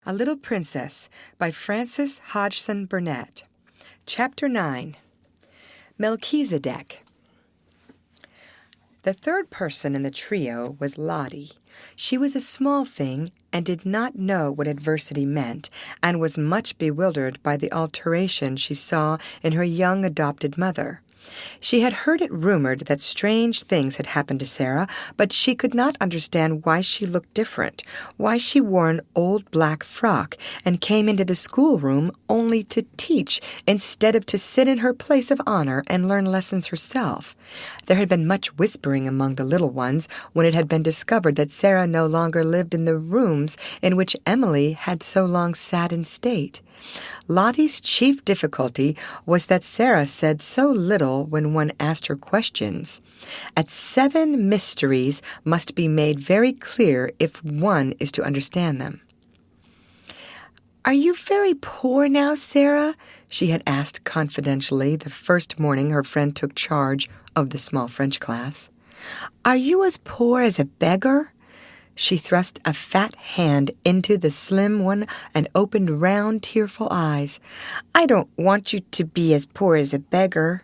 A Little Princess by Frances Hodgson Burnett. Chapter 9. Melchisedec. The third person in the trio was Lottie. She was a small thing and did not know what adversity meant, and was much bewildered by the alteration she saw in her young adopted mother. She had heard it rumored that strange things had happened to Sara, but she could not understand why she looked different, why she wore an old black frock and came into the schoolroom only to teach instead of to sit in her place of honor and learn lessons herself. There had been much whispering among the little ones when it had been discovered that Sara no longer lived in the rooms in which Emily had so long sat in state. Lottie's chief difficulty was that Sara said so little when one asked her questions. At 7 mysteries must be made very clear if one is to understand them. "Are you very poor now, Sara?" she had asked confidentially the first morning her friend took charge of the small French class. "Are you as poor as a beggar?" She thrust a fat hand into the slim one and opened round, tearful eyes. "I don't want you to be as poor as a beggar."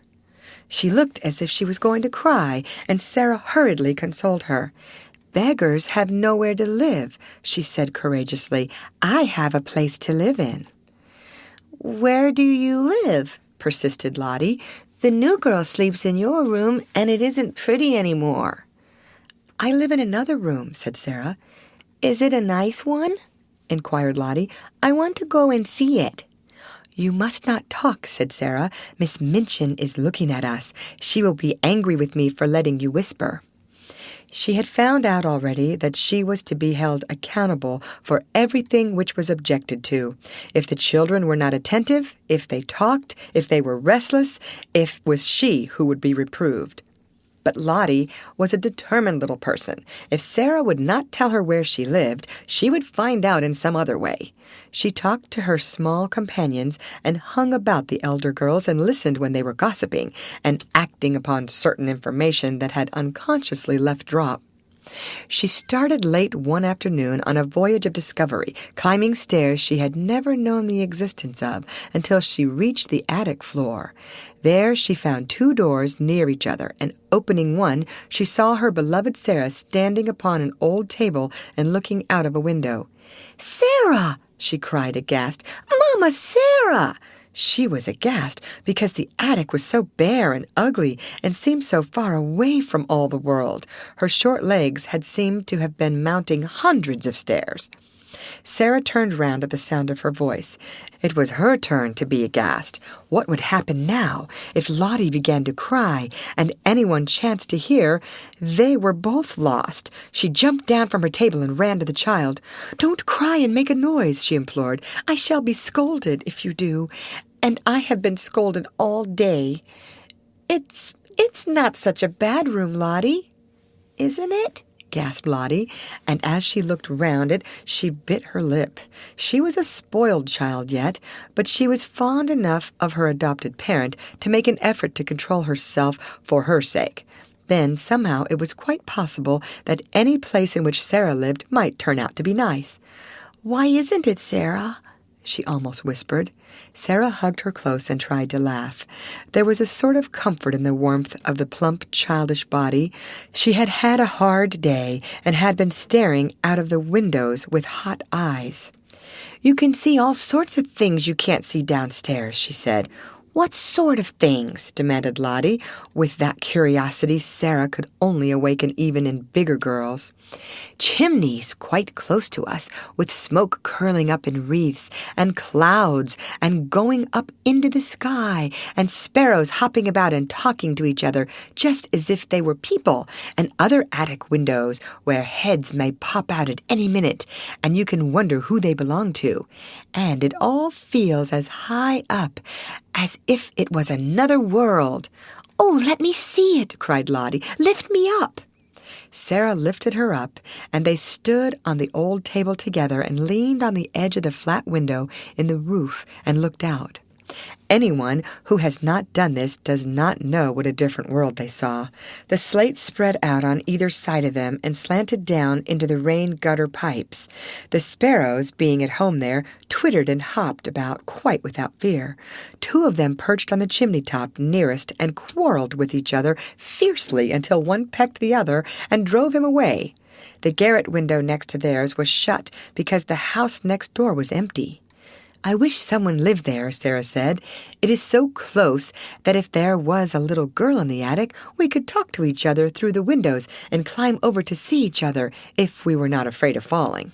She looked as if she was going to cry, and Sara hurriedly consoled her. "Beggars have nowhere to live," she said courageously. "I have a place to live in." "Where do you live?" persisted Lottie. "The new girl sleeps in your room, and it isn't pretty anymore." "I live in another room," said Sara. "Is it a nice one?" inquired Lottie. "I want to go and see it." "You must not talk," said Sara. "Miss Minchin is looking at us. She will be angry with me for letting you whisper." She had found out already that she was to be held accountable for everything which was objected to. If the children were not attentive, if they talked, if they were restless, it was she who would be reproved. But Lottie was a determined little person. If Sara would not tell her where she lived, she would find out in some other way. She talked to her small companions and hung about the elder girls and listened when they were gossiping and acting upon certain information that had unconsciously left drop. She started late one afternoon on a voyage of discovery, climbing stairs she had never known the existence of until she reached the attic floor. There she found 2 doors near each other, and opening one, she saw her beloved Sara standing upon an old table and looking out of a window. "Sara!" she cried aghast. "Mama, Sara!" She was aghast because the attic was so bare and ugly and seemed so far away from all the world. Her short legs had seemed to have been mounting hundreds of stairs. Sara turned round at the sound of her voice. It was her turn to be aghast. What would happen now if Lottie began to cry and anyone chanced to hear? They were both lost. She jumped down from her table and ran to the child. "Don't cry and make a noise," she implored. "I shall be scolded if you do, and I have been scolded all day." It's not such a bad room, Lottie." "Isn't it?" gasped Lottie, and as she looked round it, she bit her lip. She was a spoiled child yet, but she was fond enough of her adopted parent to make an effort to control herself for her sake. Then, somehow, it was quite possible that any place in which Sara lived might turn out to be nice. "Why isn't it, Sara?" she almost whispered. Sara hugged her close and tried to laugh. There was a sort of comfort in the warmth of the plump, childish body. She had had a hard day and had been staring out of the windows with hot eyes. "You can see all sorts of things you can't see downstairs," she said. "What sort of things?" demanded Lottie, with that curiosity Sara could only awaken even in bigger girls. "Chimneys quite close to us, with smoke curling up in wreaths, and clouds, and going up into the sky, and sparrows hopping about and talking to each other, just as if they were people, and other attic windows where heads may pop out at any minute, and you can wonder who they belong to. And it all feels as high up as if it was another world." "Oh, let me see it," cried Lottie. "Lift me up." Sara lifted her up, and they stood on the old table together and leaned on the edge of the flat window in the roof and looked out. Anyone who has not done this does not know what a different world they saw. The slate spread out on either side of them and slanted down into the rain gutter pipes. The sparrows, being at home there, twittered and hopped about quite without fear. 2 of them perched on the chimney top nearest and quarreled with each other fiercely until one pecked the other and drove him away. The garret window next to theirs was shut because the house next door was empty. "I wish someone lived there," Sara said. "It is so close that if there was a little girl in the attic, we could talk to each other through the windows and climb over to see each other if we were not afraid of falling."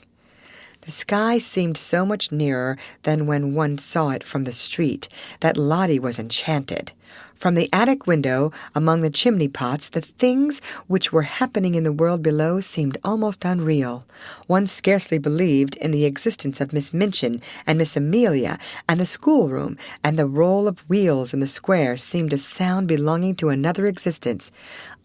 The sky seemed so much nearer than when one saw it from the street that Lottie was enchanted. From the attic window, among the chimney pots, the things which were happening in the world below seemed almost unreal. One scarcely believed in the existence of Miss Minchin and Miss Amelia, and the schoolroom, and the roll of wheels in the square seemed a sound belonging to another existence.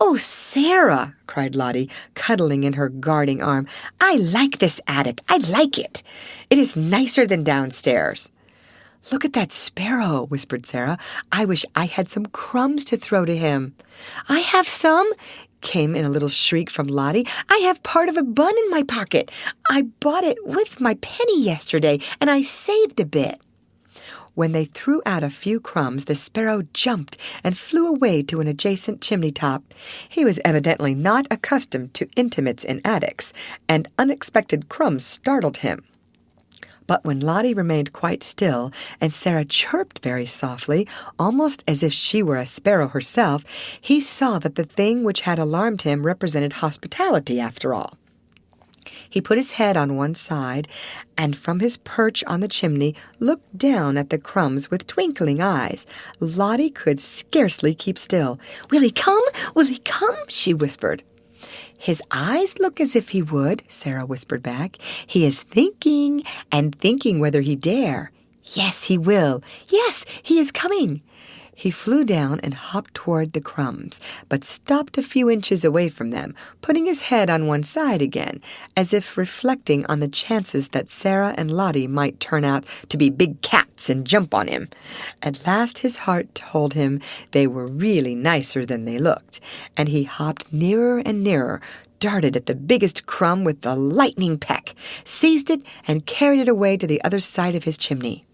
"Oh, Sara!" cried Lottie, cuddling in her guarding arm. "I like this attic. I like it. It is nicer than downstairs." "Look at that sparrow," whispered Sara. "I wish I had some crumbs to throw to him." "I have some," came in a little shriek from Lottie. "I have part of a bun in my pocket. I bought it with my penny yesterday, and I saved a bit." When they threw out a few crumbs, the sparrow jumped and flew away to an adjacent chimney top. He was evidently not accustomed to intimates in attics, and unexpected crumbs startled him. But when Lottie remained quite still, and Sara chirped very softly, almost as if she were a sparrow herself, he saw that the thing which had alarmed him represented hospitality after all. He put his head on one side, and from his perch on the chimney looked down at the crumbs with twinkling eyes. Lottie could scarcely keep still. "Will he come? Will he come?" she whispered. "His eyes look as if he would," Sara whispered back. "He is thinking, and thinking whether he dare. Yes, he will. Yes, he is coming." He flew down and hopped toward the crumbs, but stopped a few inches away from them, putting his head on one side again, as if reflecting on the chances that Sara and Lottie might turn out to be big cats and jump on him. At last his heart told him they were really nicer than they looked, and he hopped nearer and nearer, darted at the biggest crumb with a lightning peck, seized it, and carried it away to the other side of his chimney.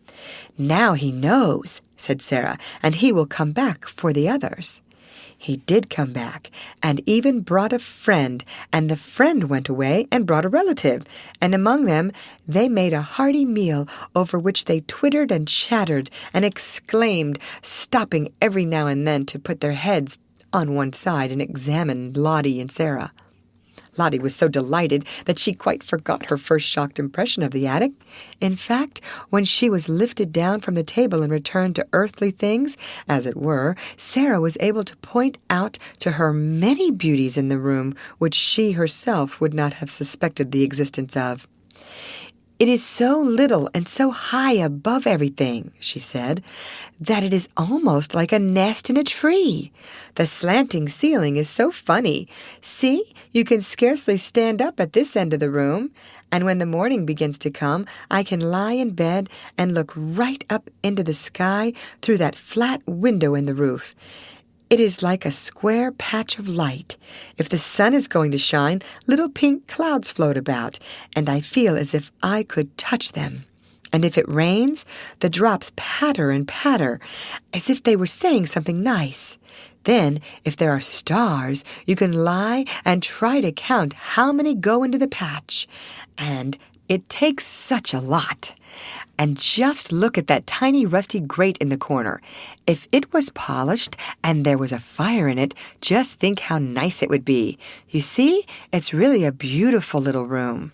"Now he knows," said Sara, "and he will come back for the others." He did come back, and even brought a friend, and the friend went away and brought a relative, and among them they made a hearty meal over which they twittered and chattered and exclaimed, stopping every now and then to put their heads on one side and examine Lottie and Sara. Lottie was so delighted that she quite forgot her first shocked impression of the attic. In fact, when she was lifted down from the table and returned to earthly things, as it were, Sara was able to point out to her many beauties in the room which she herself would not have suspected the existence of. "It is so little and so high above everything," she said, "that it is almost like a nest in a tree. The slanting ceiling is so funny. See, you can scarcely stand up at this end of the room, and when the morning begins to come, I can lie in bed and look right up into the sky through that flat window in the roof. It is like a square patch of light. If the sun is going to shine, little pink clouds float about, and I feel as if I could touch them. And if it rains, the drops patter and patter, as if they were saying something nice. Then, if there are stars, you can lie and try to count how many go into the patch. And it takes such a lot. And just look at that tiny rusty grate in the corner. If it was polished and there was a fire in it, just think how nice it would be. You see, it's really a beautiful little room."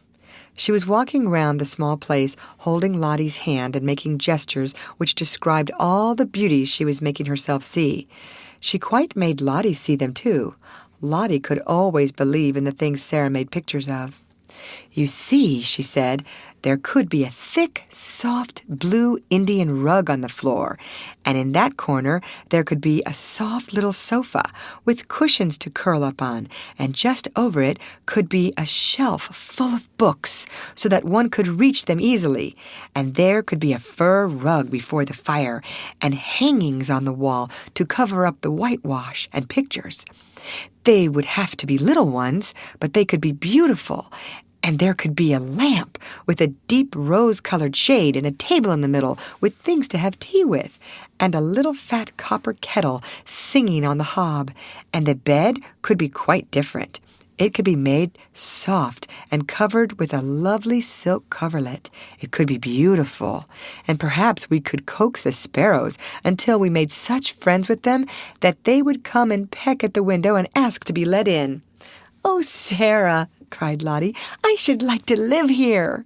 She was walking round the small place, holding Lottie's hand and making gestures which described all the beauties she was making herself see. She quite made Lottie see them, too. Lottie could always believe in the things Sara made pictures of. "You see," she said, "there could be a thick, soft, blue Indian rug on the floor, and in that corner there could be a soft little sofa with cushions to curl up on, and just over it could be a shelf full of books so that one could reach them easily, and there could be a fur rug before the fire, and hangings on the wall to cover up the whitewash and pictures. They would have to be little ones, but they could be beautiful, and there could be a lamp with a deep rose-colored shade and a table in the middle with things to have tea with, and a little fat copper kettle singing on the hob, and the bed could be quite different. It could be made soft and covered with a lovely silk coverlet. It could be beautiful, and perhaps we could coax the sparrows until we made such friends with them that they would come and peck at the window and ask to be let in." "Oh, Sara," cried Lottie, "I should like to live here."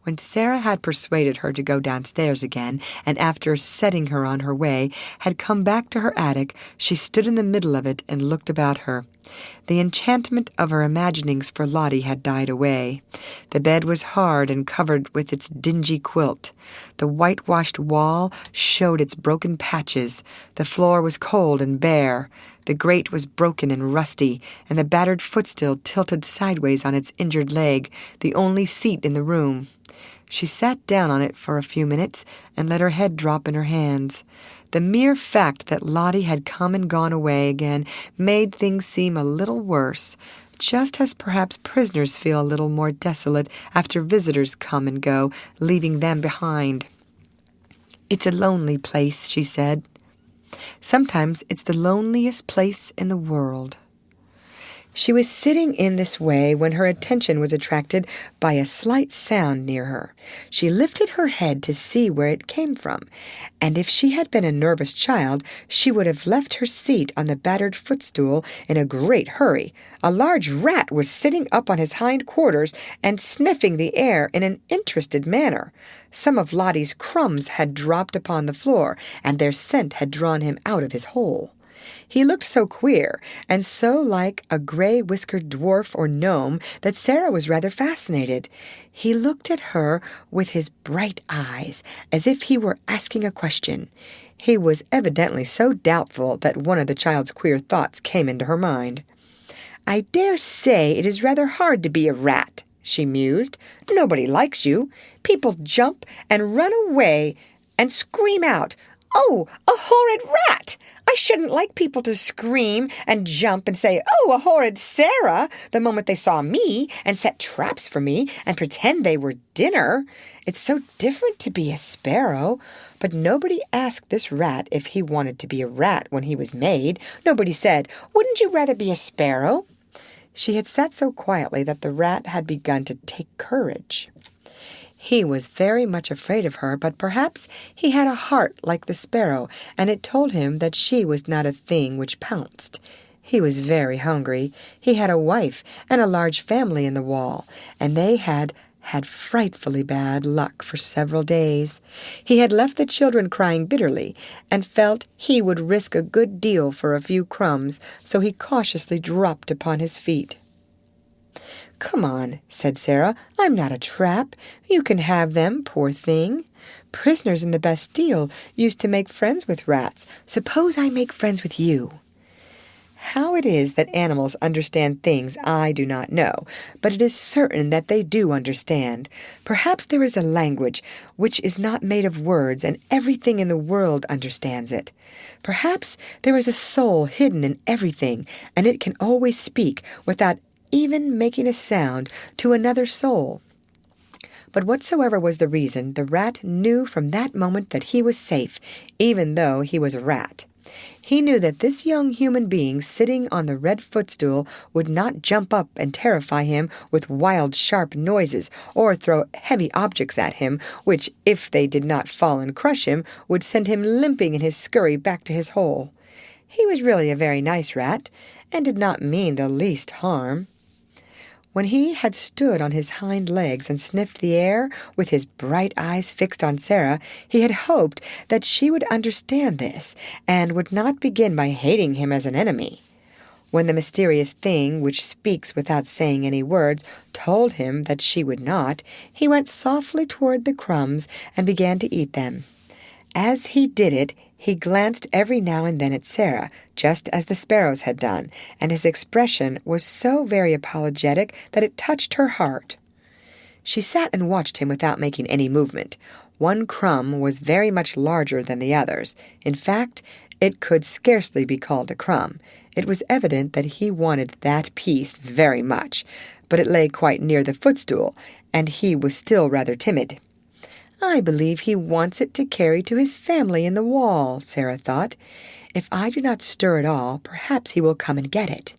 When Sara had persuaded her to go downstairs again, and after setting her on her way, had come back to her attic, she stood in the middle of it and looked about her. The enchantment of her imaginings for Lottie had died away. The bed was hard and covered with its dingy quilt. The whitewashed wall showed its broken patches. The floor was cold and bare. The grate was broken and rusty, and the battered footstool tilted sideways on its injured leg, the only seat in the room. She sat down on it for a few minutes and let her head drop in her hands. The mere fact that Lottie had come and gone away again made things seem a little worse, just as perhaps prisoners feel a little more desolate after visitors come and go, leaving them behind. "It's a lonely place," she said. "Sometimes it's the loneliest place in the world." She was sitting in this way when her attention was attracted by a slight sound near her. She lifted her head to see where it came from, and if she had been a nervous child, she would have left her seat on the battered footstool in a great hurry. A large rat was sitting up on his hind quarters and sniffing the air in an interested manner. Some of Lottie's crumbs had dropped upon the floor, and their scent had drawn him out of his hole. He looked so queer, and so like a gray-whiskered dwarf or gnome, that Sara was rather fascinated. He looked at her with his bright eyes, as if he were asking a question. He was evidently so doubtful that one of the child's queer thoughts came into her mind. "I dare say it is rather hard to be a rat," she mused. "Nobody likes you. People jump and run away and scream out, 'Oh, a horrid rat!' I shouldn't like people to scream and jump and say, 'Oh, a horrid Sara!' the moment they saw me and set traps for me and pretend they were dinner. It's so different to be a sparrow. But nobody asked this rat if he wanted to be a rat when he was made. Nobody said, 'Wouldn't you rather be a sparrow?'" She had sat so quietly that the rat had begun to take courage. He was very much afraid of her, but perhaps he had a heart like the sparrow, and it told him that she was not a thing which pounced. He was very hungry. He had a wife and a large family in the wall, and they had frightfully bad luck for several days. He had left the children crying bitterly, and felt he would risk a good deal for a few crumbs, so he cautiously dropped upon his feet. "Come on," said Sara. "I'm not a trap. You can have them, poor thing. Prisoners in the Bastille used to make friends with rats. Suppose I make friends with you." How it is that animals understand things I do not know, but it is certain that they do understand. Perhaps there is a language which is not made of words, and everything in the world understands it. Perhaps there is a soul hidden in everything, and it can always speak without even making a sound to another soul. But whatsoever was the reason, the rat knew from that moment that he was safe, even though he was a rat. He knew that this young human being sitting on the red footstool would not jump up and terrify him with wild, sharp noises, or throw heavy objects at him, which, if they did not fall and crush him, would send him limping in his scurry back to his hole. He was really a very nice rat, and did not mean the least harm. When he had stood on his hind legs and sniffed the air, with his bright eyes fixed on Sara, he had hoped that she would understand this, and would not begin by hating him as an enemy. When the mysterious thing, which speaks without saying any words, told him that she would not, he went softly toward the crumbs and began to eat them. As he did it, he glanced every now and then at Sara, just as the sparrows had done, and his expression was so very apologetic that it touched her heart. She sat and watched him without making any movement. One crumb was very much larger than the others. In fact, it could scarcely be called a crumb. It was evident that he wanted that piece very much, but it lay quite near the footstool, and he was still rather timid. "I believe he wants it to carry to his family in the wall," Sara thought. "If I do not stir at all, perhaps he will come and get it."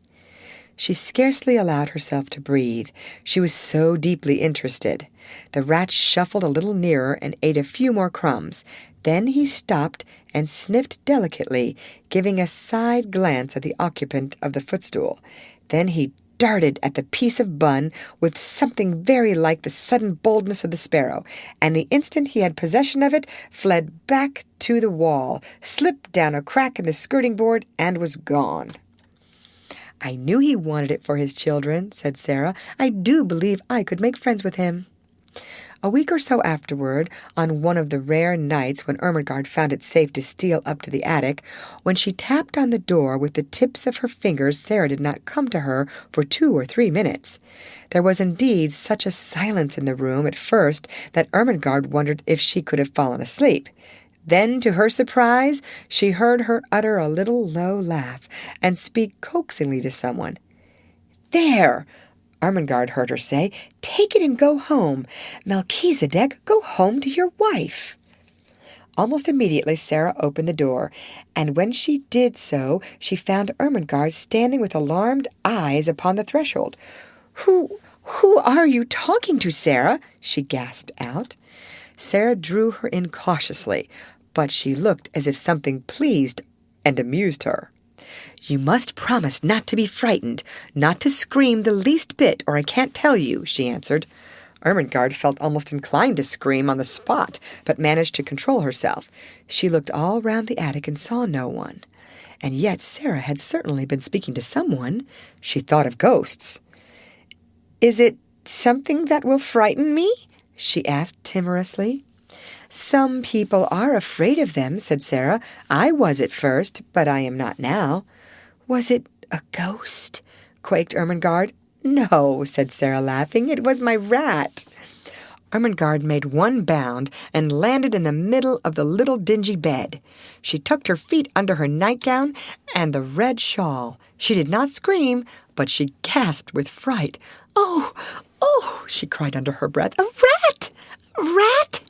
She scarcely allowed herself to breathe. She was so deeply interested. The rat shuffled a little nearer and ate a few more crumbs. Then he stopped and sniffed delicately, giving a side glance at the occupant of the footstool. Then he darted at the piece of bun with something very like the sudden boldness of the sparrow, and the instant he had possession of it, fled back to the wall, slipped down a crack in the skirting board, and was gone. "I knew he wanted it for his children," said Sara. "I do believe I could make friends with him." A week or so afterward, on one of the rare nights when Ermengarde found it safe to steal up to the attic, when she tapped on the door with the tips of her fingers, Sara did not come to her for 2 or 3 minutes. There was indeed such a silence in the room at first that Ermengarde wondered if she could have fallen asleep. Then, to her surprise, she heard her utter a little low laugh and speak coaxingly to someone. "There!" Ermengarde heard her say, "Take it and go home. Melchisedec, go home to your wife." Almost immediately Sara opened the door, and when she did so, she found Ermengarde standing with alarmed eyes upon the threshold. Who are you talking to, Sara?" she gasped out. Sara drew her in cautiously, but she looked as if something pleased and amused her. "You must promise not to be frightened, not to scream the least bit, or I can't tell you," she answered. Ermengarde felt almost inclined to scream on the spot, but managed to control herself. She looked all round the attic and saw no one. And yet Sara had certainly been speaking to someone. She thought of ghosts. "Is it something that will frighten me?" she asked timorously. "Some people are afraid of them," said Sara. "I was at first, but I am not now." "Was it a ghost?" quaked Ermengarde. "No," said Sara, laughing. "It was my rat." Ermengarde made one bound and landed in the middle of the little dingy bed. She tucked her feet under her nightgown and the red shawl. She did not scream, but she gasped with fright. "Oh, oh," she cried under her breath. "A rat! A rat!"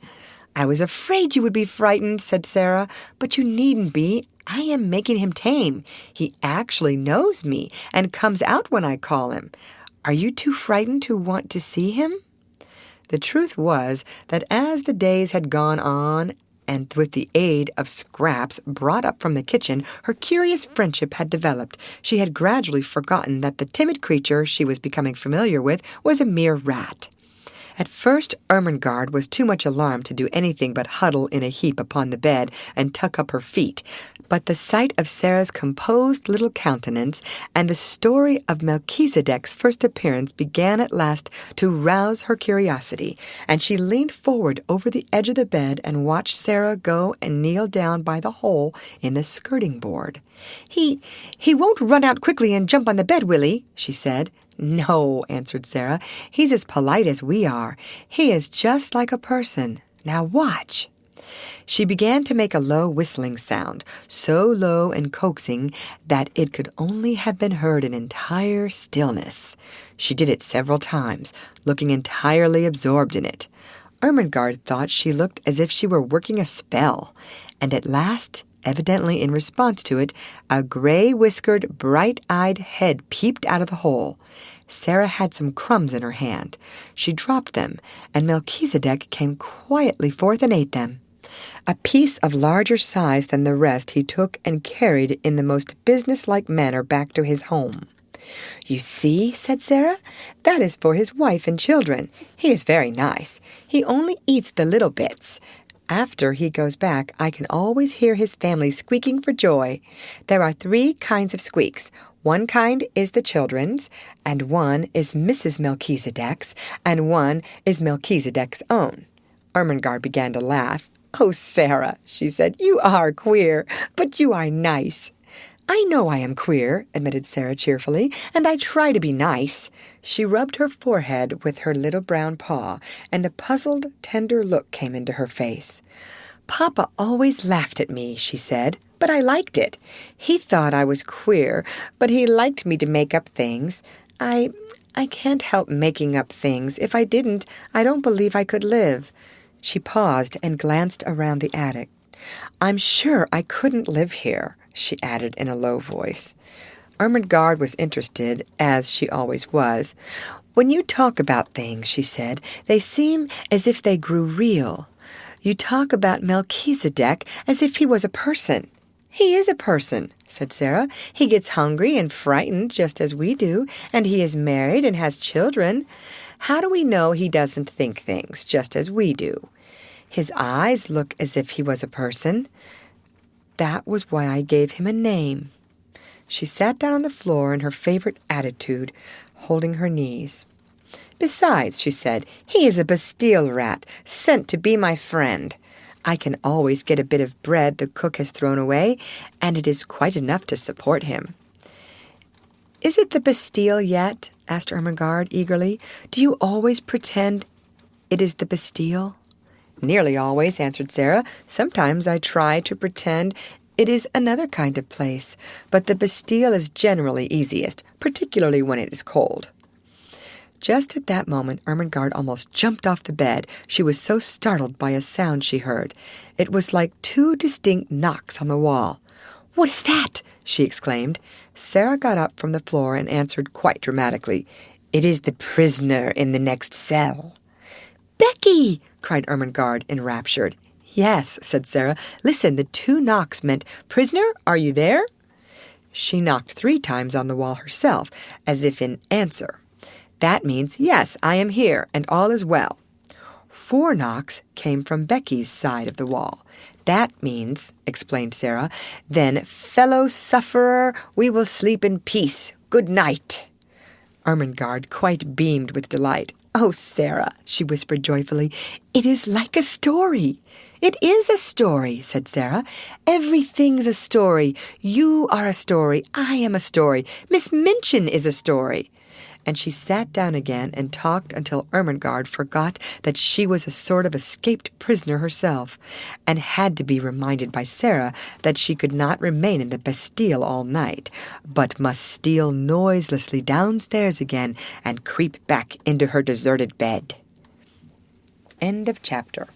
"I was afraid you would be frightened," said Sara, "but you needn't be. I am making him tame. He actually knows me and comes out when I call him. Are you too frightened to want to see him?" The truth was that as the days had gone on, and with the aid of scraps brought up from the kitchen, her curious friendship had developed. She had gradually forgotten that the timid creature she was becoming familiar with was a mere rat. At first, Ermengarde was too much alarmed to do anything but huddle in a heap upon the bed and tuck up her feet. But the sight of Sara's composed little countenance and the story of Melchisedec's first appearance began at last to rouse her curiosity, and she leaned forward over the edge of the bed and watched Sara go and kneel down by the hole in the skirting board. He won't run out quickly and jump on the bed, will he?" she said. "No," answered Sara. "He's as polite as we are. He is just like a person. Now watch." She began to make a low whistling sound, so low and coaxing that it could only have been heard in entire stillness. She did it several times, looking entirely absorbed in it. Ermengarde thought she looked as if she were working a spell, and at last, evidently in response to it, a gray-whiskered, bright-eyed head peeped out of the hole. Sara had some crumbs in her hand. She dropped them, and Melchisedec came quietly forth and ate them. A piece of larger size than the rest he took and carried in the most businesslike manner back to his home. "You see," said Sara, "that is for his wife and children. He is very nice. He only eats the little bits. After he goes back, I can always hear his family squeaking for joy. There are 3 kinds of squeaks. One kind is the children's, and one is Mrs. Melchisedec's, and one is Melchisedec's own. Ermengarde began to laugh. "Oh, Sara," she said, "you are queer, but you are nice." "I know I am queer," admitted Sara cheerfully, "and I try to be nice." She rubbed her forehead with her little brown paw, and a puzzled, tender look came into her face. "Papa always laughed at me," she said, "but I liked it. He thought I was queer, but he liked me to make up things. I can't help making up things. If I didn't, I don't believe I could live." She paused and glanced around the attic. "I'm sure I couldn't live here," she added in a low voice. Ermengarde was interested, as she always was. "When you talk about things," she said, "they seem as if they grew real. You talk about Melchisedec as if he was a person." "He is a person," said Sara. "He gets hungry and frightened just as we do, and he is married and has children. How do we know he doesn't think things just as we do? His eyes look as if he was a person. That was why I gave him a name." She sat down on the floor in her favorite attitude, holding her knees. "Besides," she said, "he is a Bastille rat, sent to be my friend. I can always get a bit of bread the cook has thrown away, and it is quite enough to support him." "Is it the Bastille yet?" asked Ermengarde eagerly. "Do you always pretend it is the Bastille?" "Nearly always," answered Sara. "Sometimes I try to pretend it is another kind of place, but the Bastille is generally easiest, particularly when it is cold." Just at that moment, Ermengarde almost jumped off the bed. She was so startled by a sound she heard. It was like 2 distinct knocks on the wall. "What is that?" she exclaimed. Sara got up from the floor and answered quite dramatically, "It is the prisoner in the next cell." "Becky!" cried Ermengarde, enraptured. "Yes," said Sara. "Listen, the 2 knocks meant, 'Prisoner, are you there?'" She knocked 3 times on the wall herself, as if in answer. "That means, 'Yes, I am here, and all is well.'" 4 knocks came from Becky's side of the wall. "That means," explained Sara, "'Then, fellow sufferer, we will sleep in peace. Good night.'" Ermengarde quite beamed with delight. "Oh, Sara," she whispered joyfully, "it is like a story." "It is a story," said Sara. "Everything's a story. You are a story. I am a story. Miss Minchin is a story." And she sat down again and talked until Ermengarde forgot that she was a sort of escaped prisoner herself, and had to be reminded by Sara that she could not remain in the Bastille all night, but must steal noiselessly downstairs again and creep back into her deserted bed. End of chapter.